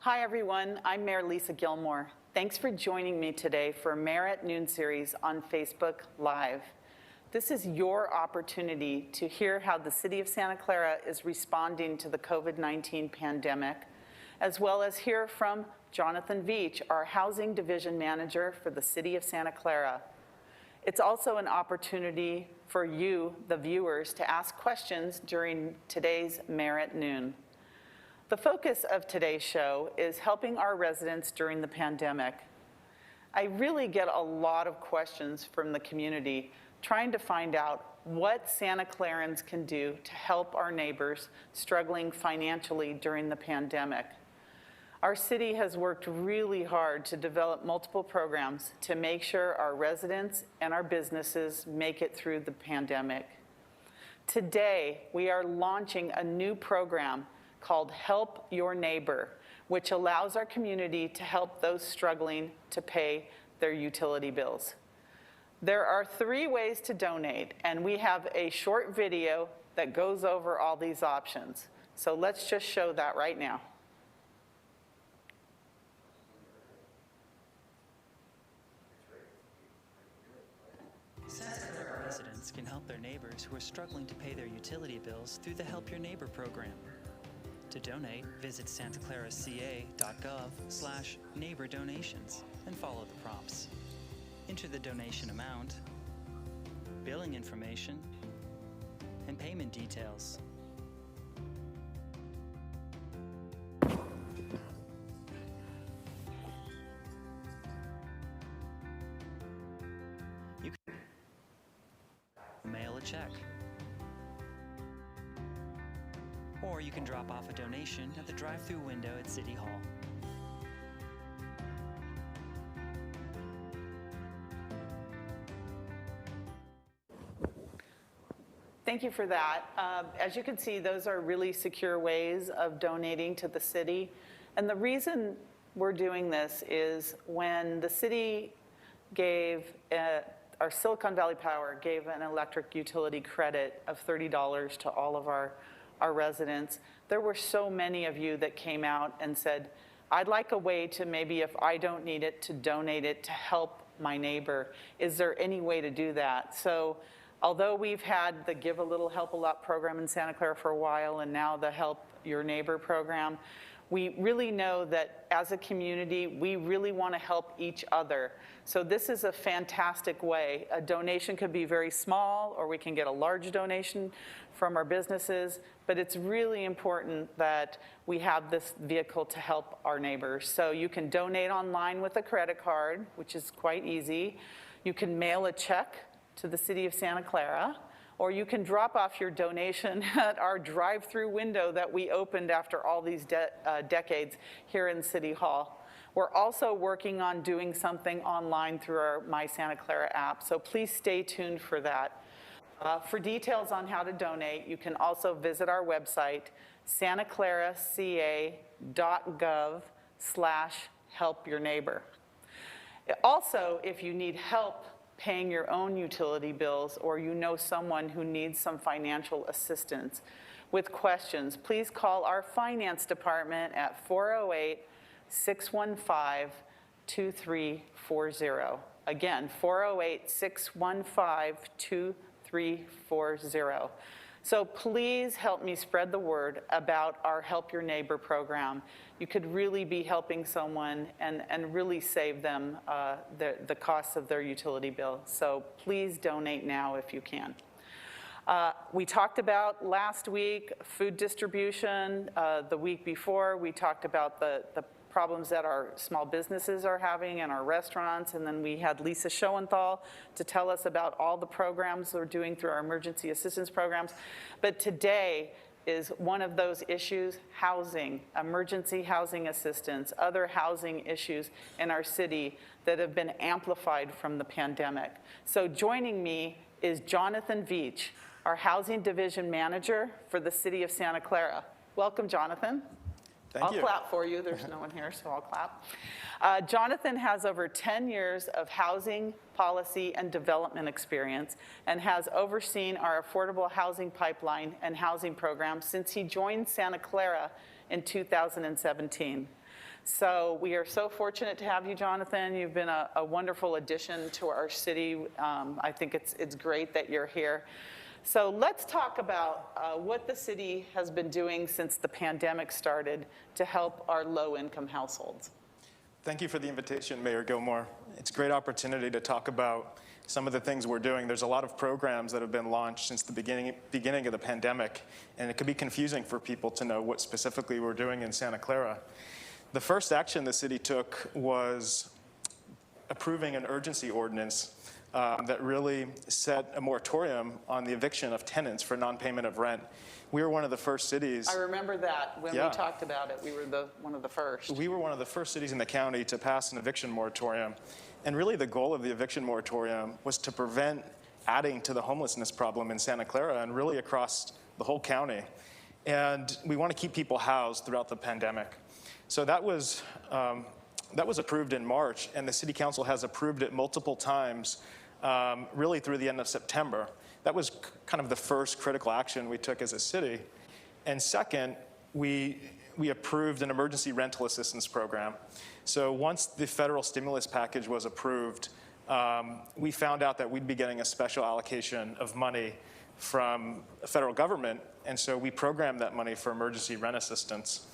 Hi everyone, I'm Mayor Lisa Gilmore. Thanks for joining me today for Mayor at Noon series on Facebook Live. This is your opportunity to hear how the City of Santa Clara is responding to the COVID-19 pandemic, as well as hear from Jonathan Veach, our Housing Division Manager for the City of Santa Clara. It's also an opportunity for you, the viewers, to ask questions during today's Mayor at Noon. The focus of today's show is helping our residents during the pandemic. I really get a lot of questions from the community trying to find out what Santa Clarans can do to help our neighbors struggling financially during the pandemic. Our city has worked really hard to develop multiple programs to make sure our residents and our businesses make it through the pandemic. Today, we are launching a new program called Help Your Neighbor, which allows our community to help those struggling to pay their utility bills. There are 3 ways to donate, and we have a short video that goes over all these options. So let's just show that right now. Santa Clara residents can help their neighbors who are struggling to pay their utility bills through the Help Your Neighbor program. To donate, visit santaclaraca.gov/neighbor donations and follow the prompts. Enter the donation amount, billing information, and payment details. You can mail a check, or you can drop off a donation at the drive-through window at City Hall. Thank you for that. As you can see, those are really secure ways of donating to the city. And the reason we're doing this is when the city gave, our Silicon Valley Power gave an electric utility credit of $30 to all of our residents, there were so many of you that came out and said, I'd like a way to maybe, if I don't need it, to donate it to help my neighbor. Is there any way to do that? So although we've had the Give a Little Help a Lot program in Santa Clara for a while and now the Help Your Neighbor program, we really know that as a community, we really want to help each other. So this is a fantastic way. A donation could be very small, or we can get a large donation from our businesses, but it's really important that we have this vehicle to help our neighbors. So you can donate online with a credit card, which is quite easy. You can mail a check to the City of Santa Clara, or you can drop off your donation at our drive-through window that we opened after all these decades here in City Hall. We're also working on doing something online through our My Santa Clara app, so please stay tuned for that. For details on how to donate, you can also visit our website, santaclaraca.gov/helpyourneighbor. Also, if you need help paying your own utility bills, or you know someone who needs some financial assistance with questions, please call our finance department at 408-615-2340. Again, 408-615-2340. So please help me spread the word about our Help Your Neighbor program. You could really be helping someone and really save them the costs of their utility bill. So please donate now if you can. We talked about last week food distribution. The week before, we talked about the problems that our small businesses are having and our restaurants, and then we had Lisa Schoenthal to tell us about all the programs we're doing through our emergency assistance programs. But today is one of those issues, housing, emergency housing assistance, other housing issues in our city that have been amplified from the pandemic. So joining me is Jonathan Veach, our Housing Division Manager for the City of Santa Clara. Welcome, Jonathan. Thank you. I'll clap for you. There's no one here, so I'll clap. Jonathan has over 10 years of housing policy and development experience and has overseen our affordable housing pipeline and housing program since he joined Santa Clara in 2017. So we are so fortunate to have you, Jonathan. You've been a wonderful addition to our city. I think it's great that you're here. So let's talk about what the city has been doing since the pandemic started to help our low-income households. Thank you for the invitation, Mayor Gilmore. It's a great opportunity to talk about some of the things we're doing. There's a lot of programs that have been launched since the beginning of the pandemic, and it could be confusing for people to know what specifically we're doing in Santa Clara. The first action the city took was approving an urgency ordinance that really set a moratorium on the eviction of tenants for non-payment of rent. We were one of the first cities. I remember that when we talked about it. We were one of the first. We were one of the first cities in the county to pass an eviction moratorium. And really the goal of the eviction moratorium was to prevent adding to the homelessness problem in Santa Clara and really across the whole county. And we want to keep people housed throughout the pandemic. So that was approved in March, and the City Council has approved it multiple times, really through the end of September. That was kind of the first critical action we took as a city. And second, we approved an emergency rental assistance program. So once the federal stimulus package was approved, we found out that we'd be getting a special allocation of money from the federal government, and so we programmed that money for emergency rent assistance.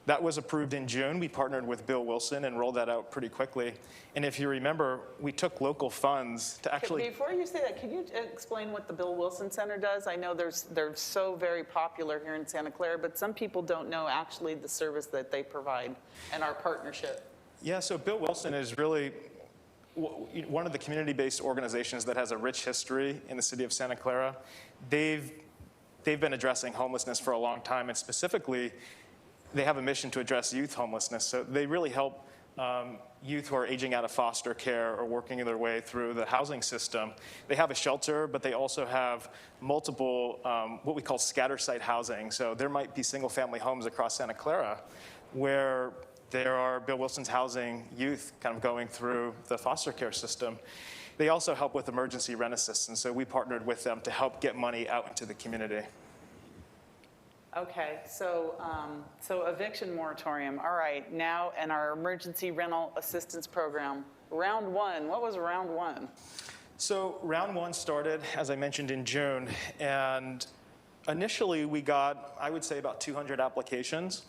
That was approved in June. We partnered with Bill Wilson and rolled that out pretty quickly. And if you remember, we took local funds to actually... Before you say that, can you explain what the Bill Wilson Center does? I know they're so very popular here in Santa Clara, but some people don't know actually the service that they provide and our partnership. Yeah, so Bill Wilson is really one of the community-based organizations that has a rich history in the city of Santa Clara. They've been addressing homelessness for a long time, and specifically, they have a mission to address youth homelessness. So they really help youth who are aging out of foster care or working their way through the housing system. They have a shelter, but they also have multiple what we call scatter site housing. So there might be single family homes across Santa Clara where there are Bill Wilson's housing youth kind of going through the foster care system. They also help with emergency rent assistance. So we partnered with them to help get money out into the community. Okay, so eviction moratorium, all right, now, and our emergency rental assistance program, round one, what was round one? So round one started, as I mentioned, in June, and initially we got, I would say, about 200 applications,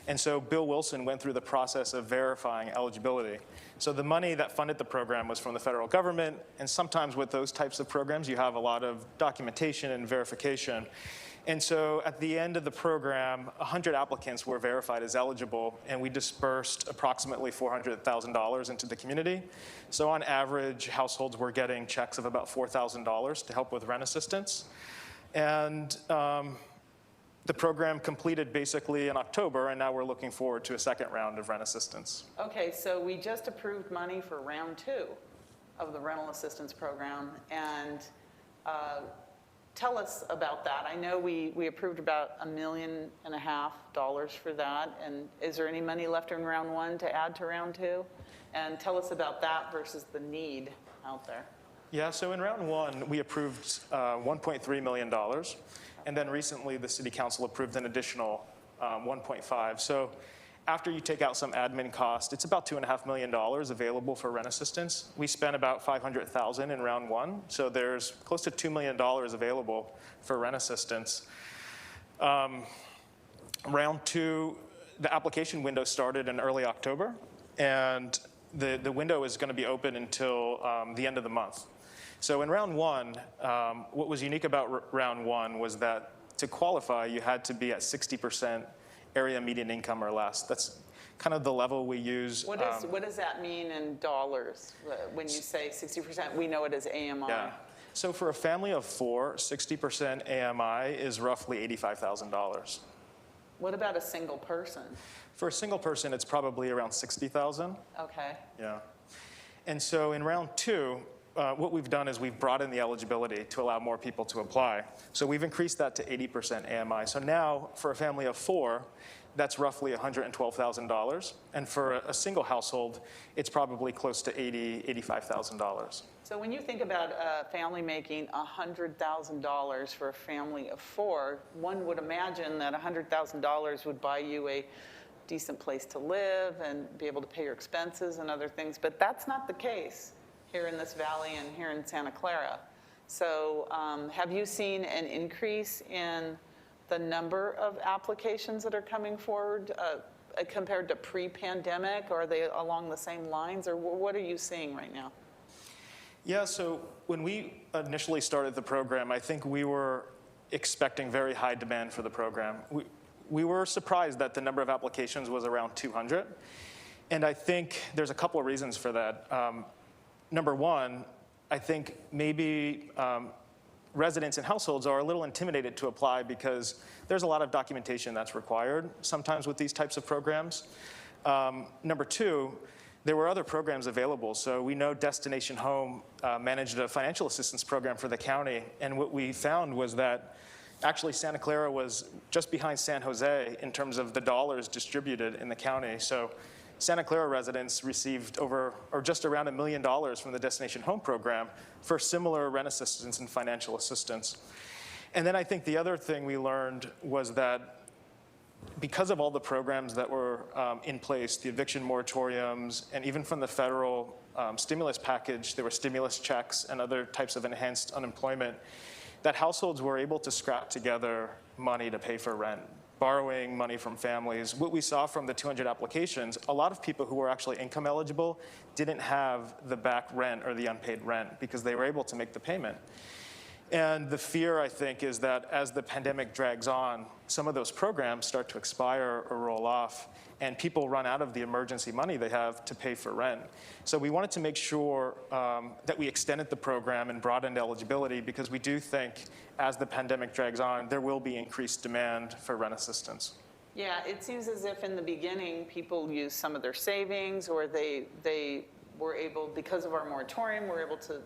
and so Bill Wilson went through the process of verifying eligibility. So the money that funded the program was from the federal government, and sometimes with those types of programs you have a lot of documentation and verification. And so at the end of the program, 100 applicants were verified as eligible, and we dispersed approximately $400,000 into the community. So on average, households were getting checks of about $4,000 to help with rent assistance. And the program completed basically in October, and now we're looking forward to a second round of rent assistance. Okay, so we just approved money for round two of the rental assistance program, and tell us about that. I know we approved about $1.5 million for that, and is there any money left in round one to add to round two? And tell us about that versus the need out there. Yeah, so in round one, we approved $1.3 million, and then recently the City Council approved an additional 1.5. So after you take out some admin cost, it's about $2.5 million available for rent assistance. We spent about $500,000 in round one, so there's close to $2 million available for rent assistance. Round two, the application window started in early October, and the window is going to be open until the end of the month. So in round one, what was unique about round one was that to qualify, you had to be at 60% area median income or less. That's kind of the level we use. What does that mean in dollars when you say 60%? We know it as AMI. Yeah. So for a family of four, 60% AMI is roughly $85,000. What about a single person? For a single person, it's probably around $60,000. Okay. Yeah. And so in round two, what we've done is we've brought in the eligibility to allow more people to apply. So we've increased that to 80% AMI. So now, for a family of four, that's roughly $112,000. And for a single household, it's probably close to $80,000, $85,000. So when you think about a family making $100,000 for a family of four, one would imagine that $100,000 would buy you a decent place to live and be able to pay your expenses and other things, but that's not the case here in this valley and here in Santa Clara. So have you seen an increase in the number of applications that are coming forward compared to pre-pandemic? Or are they along the same lines, or what are you seeing right now? Yeah, so when we initially started the program, I think we were expecting very high demand for the program. We were surprised that the number of applications was around 200. And I think there's a couple of reasons for that. Number one, I think maybe residents and households are a little intimidated to apply because there's a lot of documentation that's required sometimes with these types of programs. Number two, there were other programs available. So we know Destination Home managed a financial assistance program for the county. And what we found was that actually Santa Clara was just behind San Jose in terms of the dollars distributed in the county. So Santa Clara residents received just around $1 million from the Destination Home program for similar rent assistance and financial assistance. And then I think the other thing we learned was that because of all the programs that were in place, the eviction moratoriums, and even from the federal stimulus package, there were stimulus checks and other types of enhanced unemployment, that households were able to scrap together money to pay for rent, borrowing money from families. What we saw from the 200 applications, a lot of people who were actually income eligible didn't have the back rent or the unpaid rent because they were able to make the payment. And the fear, I think, is that as the pandemic drags on, some of those programs start to expire or roll off, and people run out of the emergency money they have to pay for rent. So we wanted to make sure that we extended the program and broadened eligibility, because we do think as the pandemic drags on, there will be increased demand for rent assistance. Yeah, it seems as if in the beginning, people used some of their savings, or they were able, because of our moratorium, were able to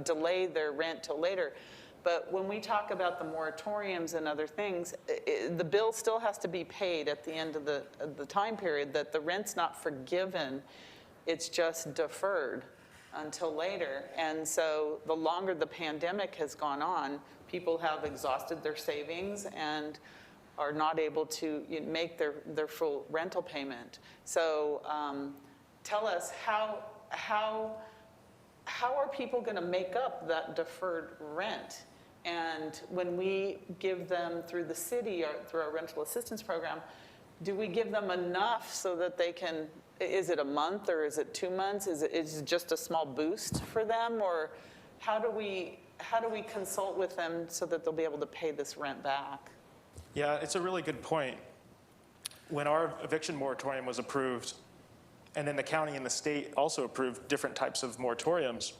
delay their rent till later. But when we talk about the moratoriums and other things, the bill still has to be paid at the end of the time period, that the rent's not forgiven, it's just deferred until later. And so the longer the pandemic has gone on, people have exhausted their savings and are not able to make their full rental payment. So tell us, how are people going to make up that deferred rent? And when we give them through the city or through our rental assistance program, do we give them enough so that they can, is it a month or is it 2 months? Is it just a small boost for them? Or how do we consult with them so that they'll be able to pay this rent back? Yeah, it's a really good point. When our eviction moratorium was approved, and then the county and the state also approved different types of moratoriums,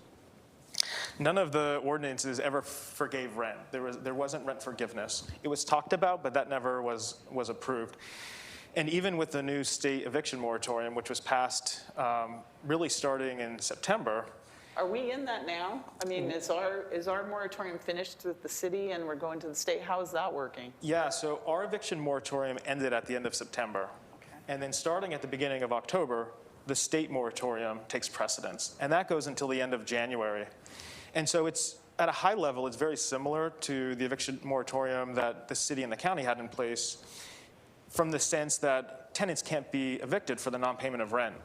none of the ordinances ever forgave rent. There wasn't rent forgiveness. It was talked about, but that never was approved. And even with the new state eviction moratorium, which was passed really starting in September. Are we in that now? I mean, is our moratorium finished with the city and we're going to the state? How is that working? Yeah, so our eviction moratorium ended at the end of September. Okay. And then starting at the beginning of October, the state moratorium takes precedence. And that goes until the end of January. And so it's, at a high level, it's very similar to the eviction moratorium that the city and the county had in place, from the sense that tenants can't be evicted for the non-payment of rent.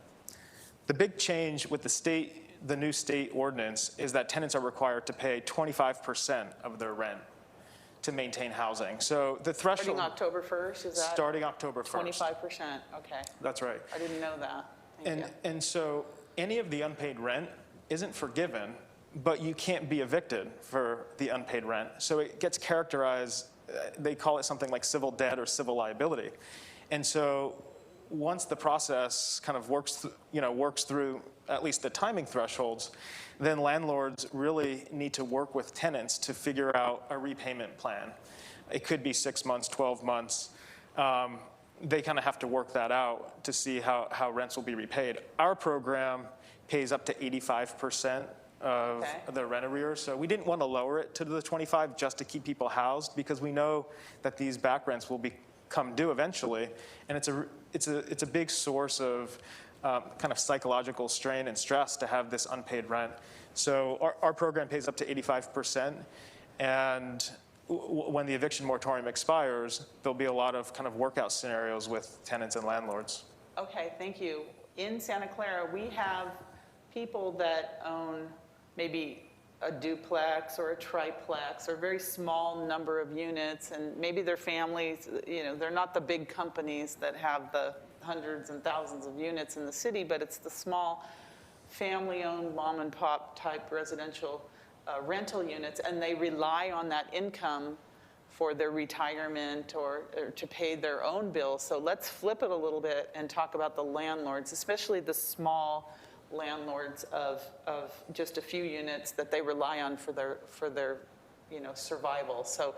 The big change with the new state ordinance is that tenants are required to pay 25% of their rent to maintain housing. So the threshold— Starting October 1st, is that? Starting October 1st. 25%, okay. That's right. I didn't know that. Thank you. And so any of the unpaid rent isn't forgiven, but you can't be evicted for the unpaid rent. So it gets characterized, they call it something like civil debt or civil liability. And so once the process kind of works through at least the timing thresholds, then landlords really need to work with tenants to figure out a repayment plan. It could be 6 months, 12 months. They kind of have to work that out to see how rents will be repaid. Our program pays up to 85% of the rent arrears. So we didn't want to lower it to the 25 just to keep people housed, because we know that these back rents will be come due eventually, and it's a big source of kind of psychological strain and stress to have this unpaid rent. So our program pays up to 85%, and when the eviction moratorium expires, there'll be a lot of kind of workout scenarios with tenants and landlords. Okay, thank you. In Santa Clara, we have people that own maybe a duplex or a triplex or a very small number of units, and maybe their families, they're not the big companies that have the hundreds and thousands of units in the city, but it's the small family-owned mom and pop type residential rental units, and they rely on that income for their retirement or to pay their own bills. So let's flip it a little bit and talk about the landlords, especially the small landlords of just a few units that they rely on for their survival. So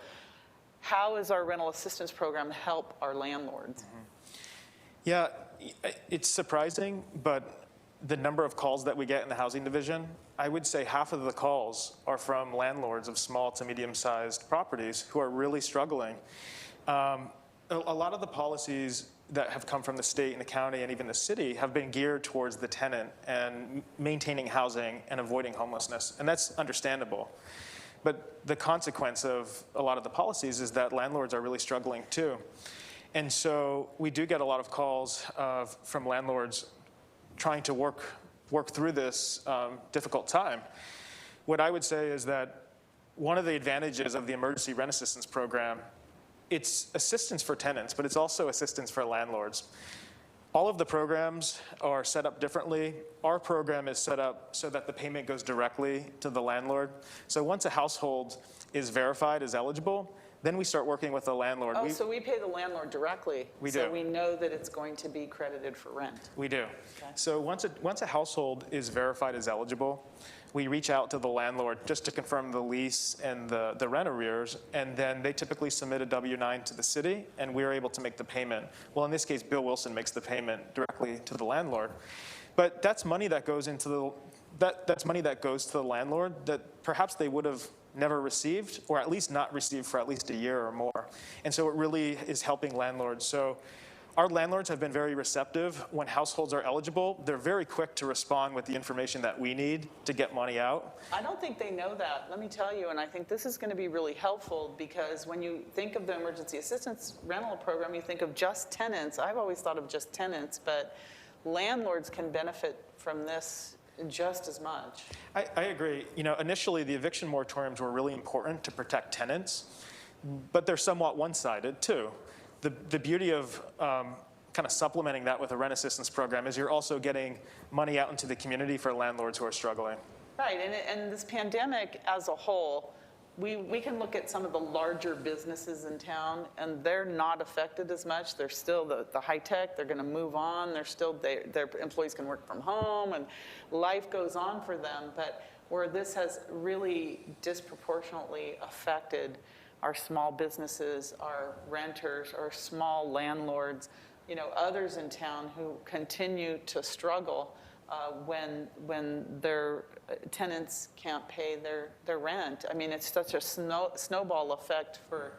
how is our rental assistance program help our landlords? Yeah, it's surprising, but the number of calls that we get in the housing division, I would say half of the calls are from landlords of small to medium-sized properties who are really struggling. A lot of the policies that have come from the state and the county and even the city have been geared towards the tenant and maintaining housing and avoiding homelessness, and that's understandable. But the consequence of a lot of the policies is that landlords are really struggling too. And so we do get a lot of calls from landlords trying to work through this difficult time. What I would say is that one of the advantages of the emergency rent assistance program, it's assistance for tenants, but it's also assistance for landlords. All of the programs are set up differently. Our program is set up so that the payment goes directly to the landlord. So once a household is verified as eligible, then we start working with the landlord. Oh, so we pay the landlord directly. We so do. We know that it's going to be credited for rent. We do. Okay. So once a household is verified as eligible, we reach out to the landlord just to confirm the lease and the rent arrears, and then they typically submit a W-9 to the city, and we're able to make the payment. Well, in this case, Bill Wilson makes the payment directly to the landlord. But that's money that goes into that's money that goes to the landlord that perhaps they would have never received, or at least not received for at least a year or more. And so it really is helping landlords. So our landlords have been very receptive. When households are eligible, they're very quick to respond with the information that we need to get money out. I don't think they know that, let me tell you, and I think this is going to be really helpful because when you think of the emergency assistance rental program, you think of just tenants. I've always thought of just tenants, but landlords can benefit from this just as much. I agree. Initially the eviction moratoriums were really important to protect tenants, but they're somewhat one-sided too. The beauty of kind of supplementing that with a rent assistance program is you're also getting money out into the community for landlords who are struggling. Right, and this pandemic as a whole, we can look at some of the larger businesses in town, and they're not affected as much. They're still the high tech. They're going to move on. Their employees can work from home, and life goes on for them. But where this has really disproportionately affected our small businesses, our renters, our small landlords, others in town who continue to struggle when their tenants can't pay their rent. I mean, it's such a snowball effect for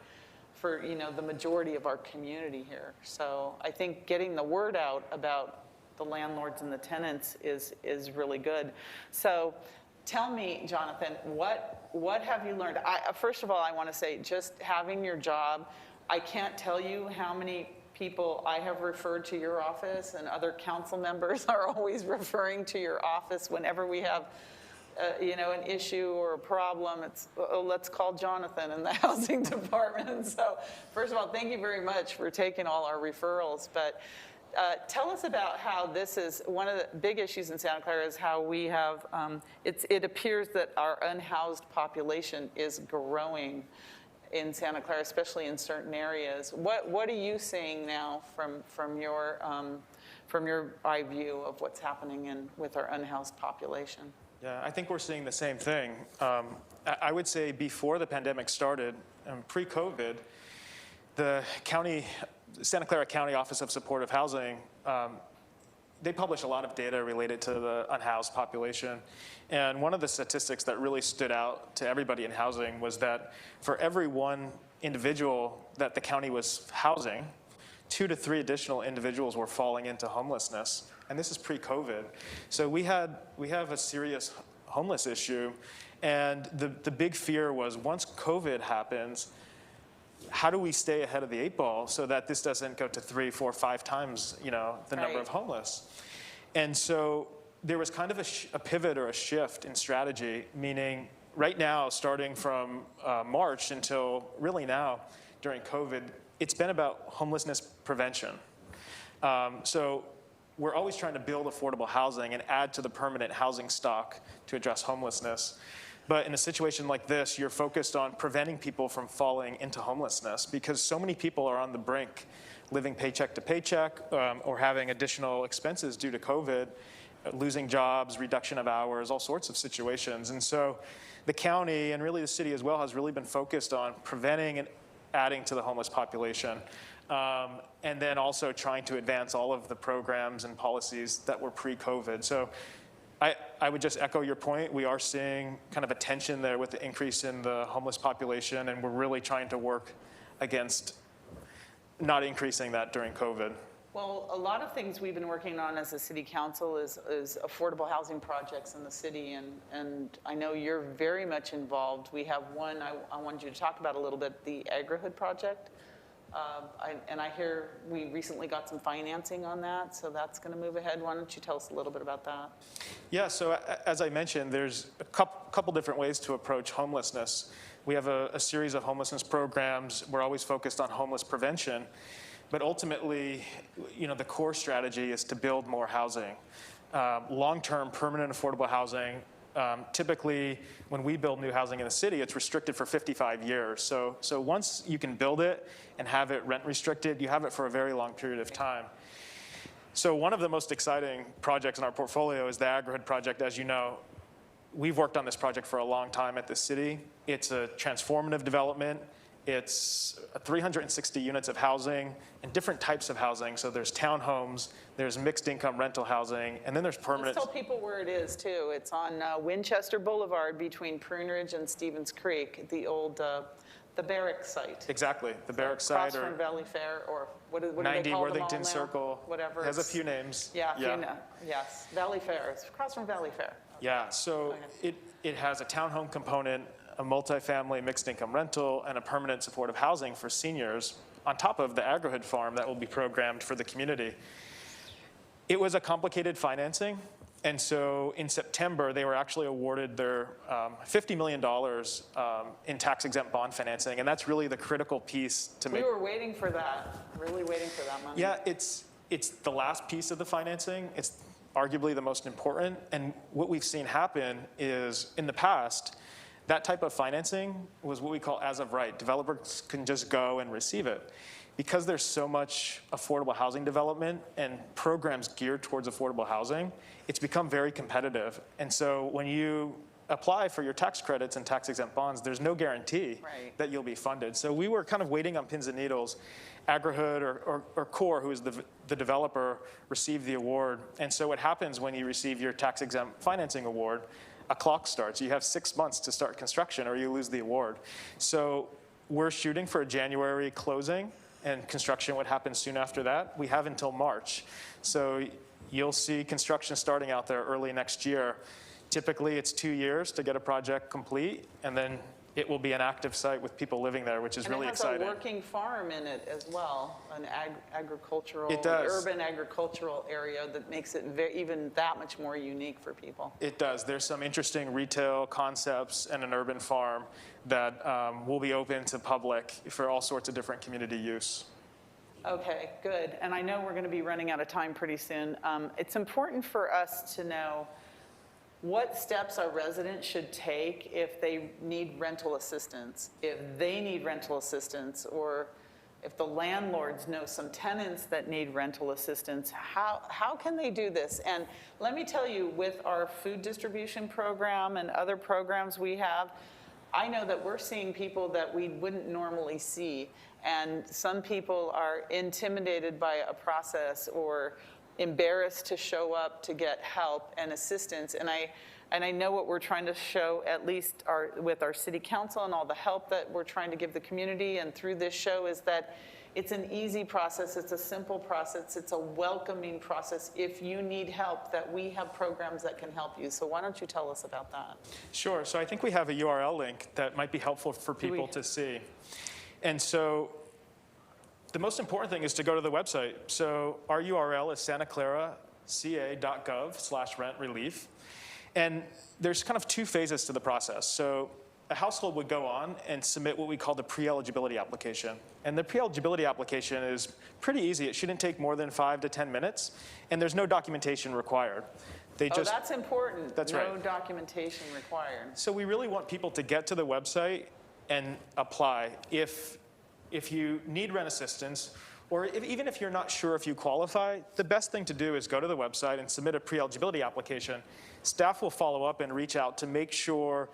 the majority of our community here. So I think getting the word out about the landlords and the tenants is really good. So tell me, Jonathan, what have you learned? First of all, I want to say just having your job, I can't tell you how many people I have referred to your office, and other council members are always referring to your office whenever we have an issue or a problem. It's, let's call Jonathan in the housing department. So first of all, thank you very much for taking all our referrals. But tell us about how this is one of the big issues in Santa Clara is how we have, it appears that our unhoused population is growing in Santa Clara, especially in certain areas. What are you seeing now from your eye view of what's happening with our unhoused population? Yeah, I think we're seeing the same thing. I would say before the pandemic started, pre-COVID, the Santa Clara County Office of Supportive Housing, they publish a lot of data related to the unhoused population. And one of the statistics that really stood out to everybody in housing was that for every one individual that the county was housing, 2 to 3 additional individuals were falling into homelessness, and this is pre-COVID. So we have a serious homeless issue, and the big fear was once COVID happens, how do we stay ahead of the 8 ball so that this doesn't go to 3, 4, 5 times, the number of homeless? And so there was kind of a pivot or a shift in strategy, meaning right now, starting from March until really now during COVID, it's been about homelessness prevention. So we're always trying to build affordable housing and add to the permanent housing stock to address homelessness. But in a situation like this, you're focused on preventing people from falling into homelessness because so many people are on the brink, living paycheck to paycheck or having additional expenses due to COVID, losing jobs, reduction of hours, all sorts of situations. And so the county and really the city as well has really been focused on preventing and adding to the homeless population. And then also trying to advance all of the programs and policies that were pre-COVID. So I would just echo your point. We are seeing kind of a tension there with the increase in the homeless population, and we're really trying to work against not increasing that during COVID. Well, a lot of things we've been working on as a city council is affordable housing projects in the city, and I know you're very much involved. We have one I wanted you to talk about a little bit, the Aggregate Project. I hear we recently got some financing on that, so that's going to move ahead. Why don't you tell us a little bit about that? Yeah, so as I mentioned, there's a couple different ways to approach homelessness. We have a series of homelessness programs. We're always focused on homeless prevention. But ultimately, the core strategy is to build more housing. Long-term, permanent, affordable housing. Typically, when we build new housing in the city, it's restricted for 55 years. So once you can build it and have it rent restricted, you have it for a very long period of time. So one of the most exciting projects in our portfolio is the Aggregate Project. As you know, we've worked on this project for a long time at the city. It's a transformative development. It's 360 units of housing and different types of housing. So there's townhomes, there's mixed income rental housing, and then there's permanent. Let's tell people where it is too. It's on Winchester Boulevard between Prune Ridge and Stevens Creek, the old, the barracks site. Exactly, the barracks site. Across from Valley Fair, or what do 90 they call Worthington them all now? Circle. Whatever. It has a few names. Yeah, yes, Valley Fair. It's across from Valley Fair. Yeah, so it has a townhome component, a multifamily mixed income rental, and a permanent supportive housing for seniors on top of the Aggregate farm that will be programmed for the community. It was a complicated financing, and so in September, they were actually awarded their $50 million in tax-exempt bond financing, and that's really the critical piece to make. We were waiting for that, really waiting for that money. Yeah, it's the last piece of the financing. It's arguably the most important, and what we've seen happen is, in the past, that type of financing was what we call as of right. Developers can just go and receive it. Because there's so much affordable housing development and programs geared towards affordable housing, it's become very competitive. And so when you apply for your tax credits and tax-exempt bonds, there's no guarantee that you'll be funded. So we were kind of waiting on pins and needles. Aggregate or Core, who is the developer, received the award. And so what happens when you receive your tax-exempt financing award, a clock starts. You have 6 months to start construction or you lose the award. So we're shooting for a January closing, and construction would happen soon after that. We have until March. So you'll see construction starting out there early next year. Typically, it's 2 years to get a project complete, and then it will be an active site with people living there, which is really exciting. And it has a working farm in it as well, an agricultural, it does. Urban agricultural area that makes it even that much more unique for people. It does. There's some interesting retail concepts and an urban farm that will be open to public for all sorts of different community use. Okay, good. And I know we're going to be running out of time pretty soon. It's important for us to know what steps our residents should take if they need rental assistance, if they need rental assistance, or if the landlords know some tenants that need rental assistance. How can they do this? And let me tell you, with our food distribution program and other programs we have, I know that we're seeing people that we wouldn't normally see. And some people are intimidated by a process or embarrassed to show up to get help and assistance. And I know what we're trying to show, at least with our city council and all the help that we're trying to give the community and through this show, is that It's an easy process, it's a simple process, it's a welcoming process. If you need help, that we have programs that can help you. So why don't you tell us about that? Sure. So I think we have a URL link that might be helpful for people to see. And so the most important thing is to go to the website. So our URL is santaclaraca.gov/rent relief. And there's kind of two phases to the process. So a household would go on and submit what we call the pre-eligibility application. And the pre-eligibility application is pretty easy. It shouldn't take more than 5 to 10 minutes, and there's no documentation required. That's important. That's right. No right. documentation required. So we really want people to get to the website and apply. If you need rent assistance, or even if you're not sure if you qualify, the best thing to do is go to the website and submit a pre-eligibility application. Staff will follow up and reach out to make sure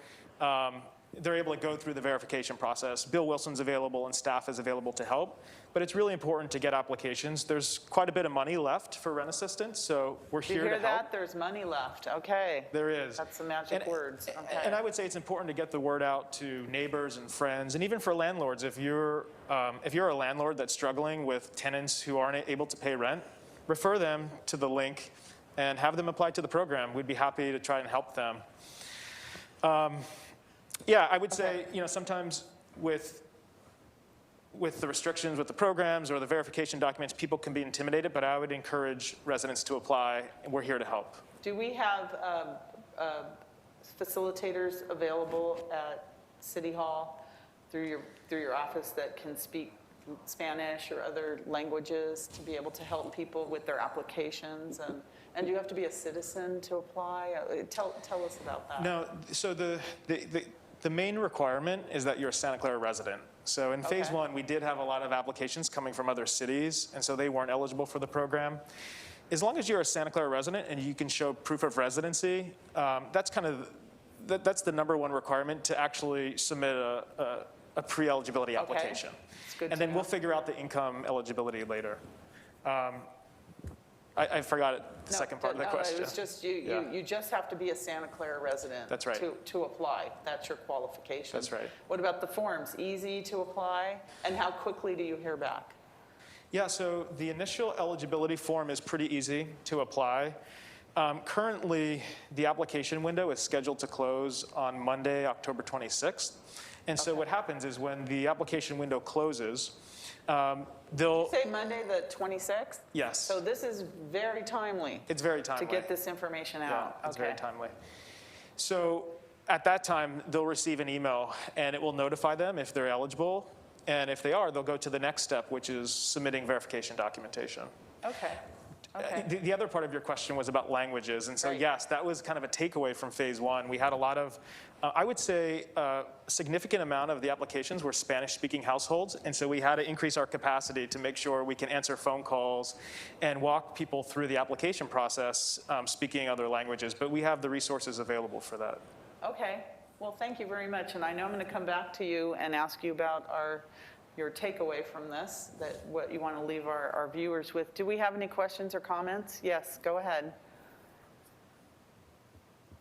they're able to go through the verification process. Bill Wilson's available and staff is available to help, but it's really important to get applications. There's quite a bit of money left for rent assistance, so we're here to help. You hear that? There's money left. Okay. There is. That's the magic words. Okay. And I would say it's important to get the word out to neighbors and friends, and even for landlords. If you're a landlord that's struggling with tenants who aren't able to pay rent, refer them to the link and have them apply to the program. We'd be happy to try and help them. Yeah, I would say, sometimes with the restrictions with the programs or the verification documents, people can be intimidated, but I would encourage residents to apply, and we're here to help. Do we have facilitators available at City Hall through your office that can speak Spanish or other languages to be able to help people with their applications? And do you have to be a citizen to apply? Tell us about that. No, so the main requirement is that you're a Santa Clara resident. So in phase one, we did have a lot of applications coming from other cities, and so they weren't eligible for the program. As long as you're a Santa Clara resident and you can show proof of residency, that's that's the number one requirement to actually submit a pre-eligibility application. And then we'll figure out the income eligibility later. I forgot the second part of the question. It was just you just have to be a Santa Clara resident. That's right. To apply. That's your qualification. That's right. What about the forms? Easy to apply? And how quickly do you hear back? Yeah, so the initial eligibility form is pretty easy to apply. Currently, the application window is scheduled to close on Monday, October 26th. And so what happens is when the application window closes, they'll... Did you say Monday the 26th? Yes. So this is very timely. It's very timely. To get this information out. Yeah, it's very timely. So at that time, they'll receive an email, and it will notify them if they're eligible. And if they are, they'll go to the next step, which is submitting verification documentation. Okay. The other part of your question was about languages. And so, yes, that was kind of a takeaway from phase one. We had a lot of, I would say, a significant amount of the applications were Spanish-speaking households. And so we had to increase our capacity to make sure we can answer phone calls and walk people through the application process speaking other languages. But we have the resources available for that. Okay. Well, thank you very much. And I know I'm going to come back to you and ask you about your takeaway from this, what you want to leave our viewers with. Do we have any questions or comments? Yes, go ahead.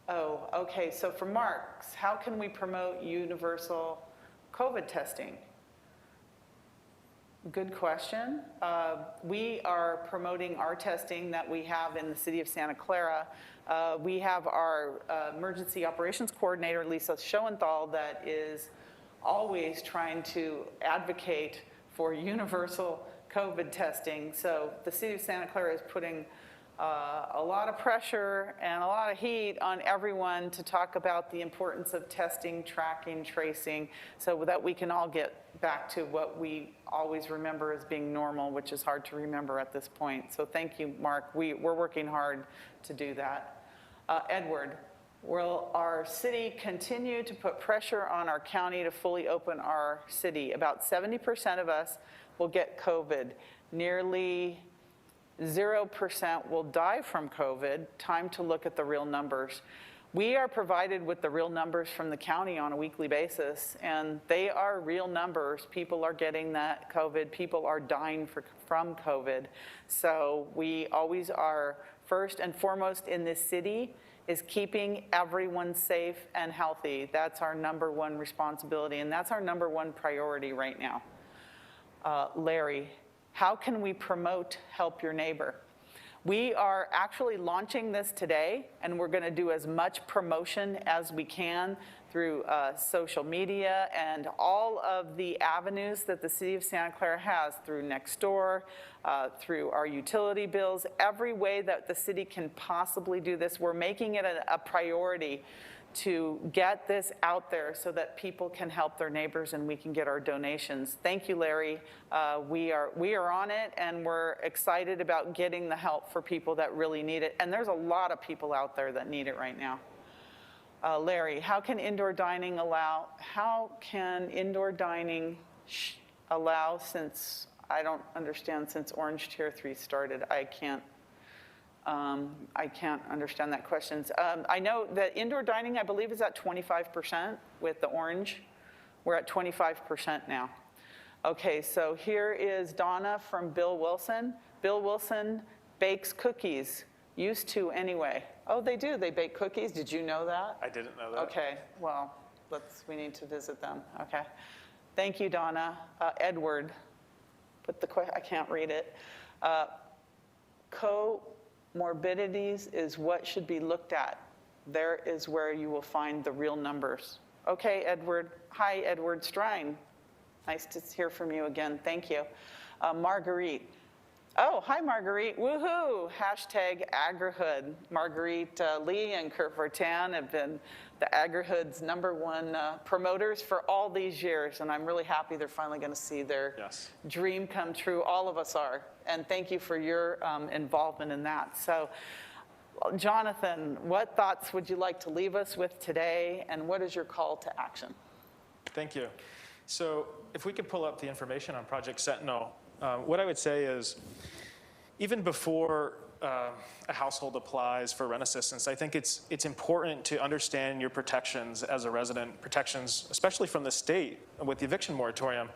Oh, okay. So for Marks, how can we promote universal COVID testing? Good question. We are promoting our testing that we have in the city of Santa Clara. We have our emergency operations coordinator, Lisa Schoenthal, that is always trying to advocate for universal COVID testing. So the city of Santa Clara is putting a lot of pressure and a lot of heat on everyone to talk about the importance of testing, tracking, tracing, so that we can all get back to what we always remember as being normal, which is hard to remember at this point. So thank you, Mark. We're working hard to do that. Edward, will our city continue to put pressure on our county to fully open our city? About 70% of us will get COVID. Nearly 0% will die from COVID. Time to look at the real numbers. We are provided with the real numbers from the county on a weekly basis, and they are real numbers. People are getting that COVID. People are dying from COVID. So we always are first and foremost in this city is keeping everyone safe and healthy. That's our number one responsibility, and that's our number one priority right now. Larry, how can we promote Help Your Neighbor? We are actually launching this today, and we're going to do as much promotion as we can through social media and all of the avenues that the City of Santa Clara has, through Nextdoor, through our utility bills, every way that the city can possibly do this. We're making it a priority to get this out there so that people can help their neighbors and we can get our donations. Thank you, Larry. We are on it, and we're excited about getting the help for people that really need it. And there's a lot of people out there that need it right now. Larry, how can indoor dining allow, since, I don't understand, since Orange Tier 3 started, I can't understand that question. I know that indoor dining, I believe, is at 25% with the orange. We're at 25% now. Okay, so here is Donna from Bill Wilson. Bill Wilson bakes cookies, used to anyway. Oh, they do, they bake cookies, did you know that? I didn't know that. Okay, well, we need to visit them, okay. Thank you, Donna. Edward, I can't read it. Comorbidities is what should be looked at. There is where you will find the real numbers. Okay, Edward. Hi, Edward Strine. Nice to hear from you again. Thank you. Marguerite. Oh, hi, Marguerite. Woohoo! Hashtag Agrihood. Marguerite Lee and Kurt Vartan have been the Agrihood's #1 promoters for all these years, and I'm really happy they're finally going to see their dream come true. All of us are. And thank you for your involvement in that. So, Jonathan, what thoughts would you like to leave us with today, and what is your call to action? Thank you. So if we could pull up the information on Project Sentinel, what I would say is, even before a household applies for rent assistance, I think it's important to understand your protections as a resident, protections especially from the state with the eviction moratorium.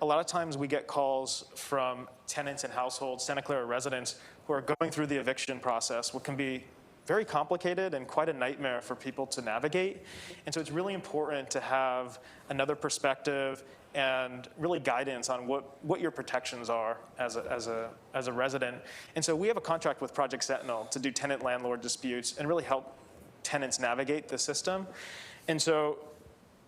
A lot of times we get calls from tenants and households, Santa Clara residents, who are going through the eviction process, what can be very complicated and quite a nightmare for people to navigate. And so it's really important to have another perspective and really guidance on what your protections are as a resident. And so we have a contract with Project Sentinel to do tenant-landlord disputes and really help tenants navigate the system. And so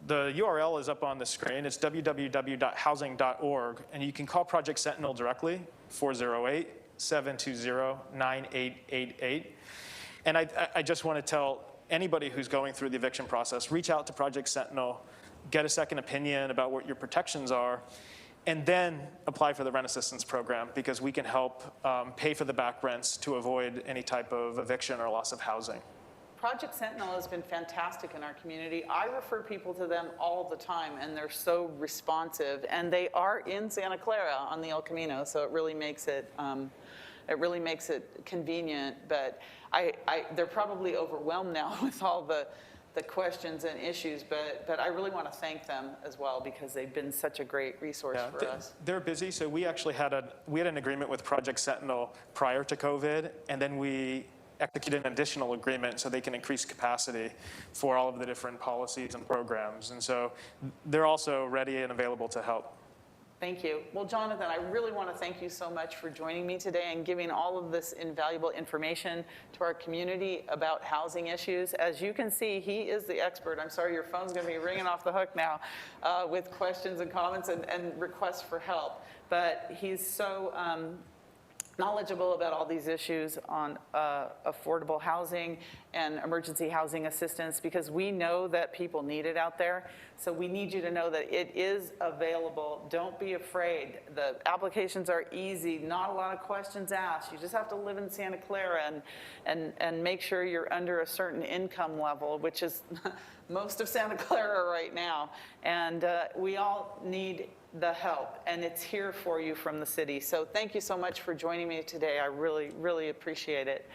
the URL is up on the screen. It's www.housing.org, and you can call Project Sentinel directly, 408-720-9888. And I just want to tell anybody who's going through the eviction process, reach out to Project Sentinel, get a second opinion about what your protections are, and then apply for the rent assistance program, because we can help pay for the back rents to avoid any type of eviction or loss of housing. Project Sentinel has been fantastic in our community. I refer people to them all the time, and they're so responsive. And they are in Santa Clara on the El Camino, so it really makes it convenient. But they're probably overwhelmed now with all the questions and issues, but I really want to thank them as well, because they've been such a great resource for us. They're busy, so we actually had an agreement with Project Sentinel prior to COVID, and then we executed an additional agreement so they can increase capacity for all of the different policies and programs. And so they're also ready and available to help. Thank you. Well, Jonathan, I really want to thank you so much for joining me today and giving all of this invaluable information to our community about housing issues. As you can see, he is the expert. I'm sorry, your phone's going to be ringing off the hook now with questions and comments and requests for help. But he's so knowledgeable about all these issues on affordable housing and emergency housing assistance, because we know that people need it out there. So we need you to know that it is available. Don't be afraid. The applications are easy, not a lot of questions asked. You just have to live in Santa Clara and make sure you're under a certain income level, which is most of Santa Clara right now. And we all need the help, and it's here for you from the city. So thank you so much for joining me today. I really, really appreciate it.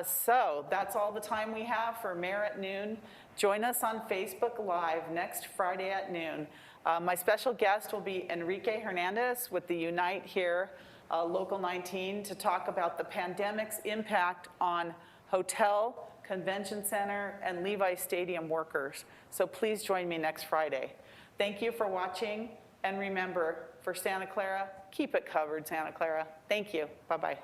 So that's all the time we have for Mayor at Noon. Join us on Facebook Live next Friday at noon. My special guest will be Enrique Hernandez with the Unite Here, Local 19, to talk about the pandemic's impact on hotel, convention center, and Levi Stadium workers. So please join me next Friday. Thank you for watching. And remember, for Santa Clara, keep it covered, Santa Clara. Thank you. Bye-bye.